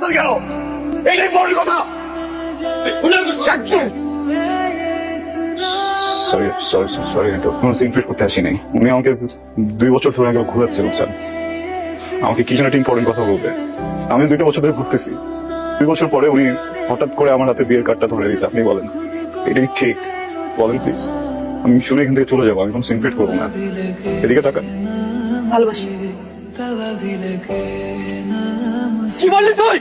তাড়াতাড়ি গেল এইটাই বড় কথা। সরি সরি সরি কোনো সিক্রেট করতে আসি নাই। উনি আমাকে 2 বছর ধরে আগে ঘুরাচ্ছে বুঝছেন। আমাকে কি যেন একটা ইম্পর্টেন্ট কথা বলবে। আমি 2টা বছর ধরে ঘুরতেছি। 2 বছর পরে উনি হঠাৎ করে আমার হাতে বিয়ের কার্ডটা ধরে দিয়েছে। আপনি বলেন এটা কি ঠিক? বলেন প্লিজ। আমি শুনে এখান থেকে চলে যাবো। আমি কোনো সিক্রেট করবো না। এদিকে তাকান। ভালোবাসি। কি বললি তুই?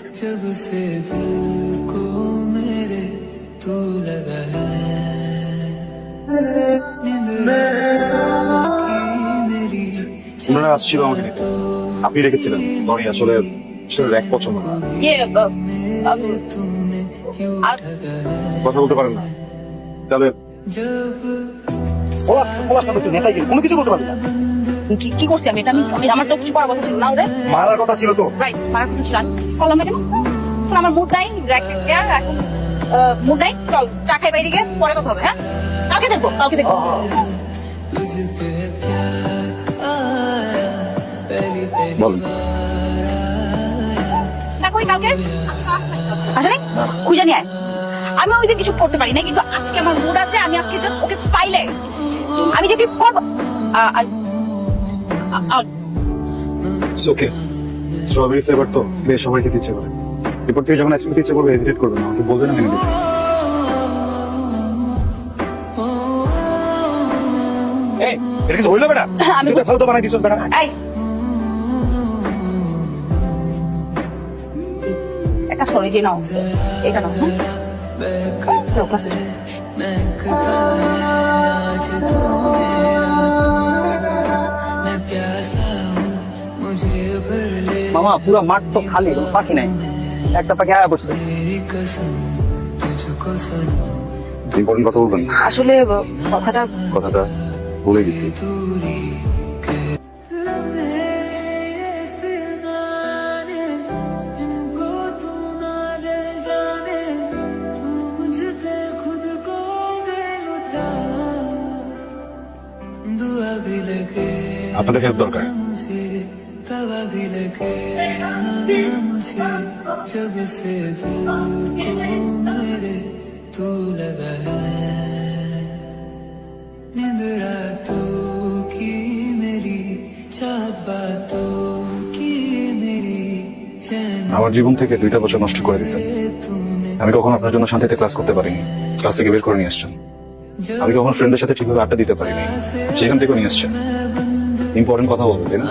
ওনারা আসছিল আমাকে নিতে। আপনি রেখেছিলেন। সরি আসলে এক পছন্দ না। কথা বলতে পারেন না তাহলে কোনো কিছু বলতে পারবি না। কি করছি আমি? এটা আমি আমার তো কিছু করার কথা ছিল না ওরে। মারার কথা ছিল তো। রাইট, মারার কথা ছিল। আমি করলাম না কেন? এখন আমার মুড নাই, এখন মুড নাই। চল চা খাই বাইরে গিয়ে পরে কথা হবে। হ্যাঁ, কালকে দেখবো। বলেন। না করি কালকে আসলে খুঁজে নিয়ে আয়। আমি ওই দিন কিছু করতে পারি না, কিন্তু আজকে আমার মুড আছে। আমি আজকে just ওকে পাইলে আমি যে কি করবো। ওকে স্ট্রবেরি ফ্লেভার তো বেশ সবাই খেতে ইচ্ছে করে। এরপর থেকে যখন আইসক্রিম ইচ্ছে করবে হেজিটেট করবে না, আমাকে বলবে না মেনে দিতে। এই এটা কিছু হইলো বেটা? আমি তুই তো ফালতু বানাই দিছস বেটা। এই একটা সরি যে নাও, এটা নাও। যাও ক্লাসে যাও। মামা পুরো মাঠ তো খালি, কোনো পাখি নাই। একটা পাখি আয়া পড়ছে। ইম্পর্টেন্ট কথা বলবেন। আসলে কথাটা ভুলে গেছি। আপনাদের হেল্প দরকার। আমার জীবন থেকে 2টা বছর নষ্ট করে দিয়েছেন। আমি কখনো আপনার জন্য শান্তিতে ক্লাস করতে পারিনি। ক্লাস থেকে বের করে নিয়ে আসছেন। আমি কখনো ফ্রেন্ডদের সাথে ঠিকভাবে আড্ডা দিতে পারিনি, সেখান থেকেও নিয়ে আসছেন। ইম্পর্টেন্ট কথা বলবো তাই না?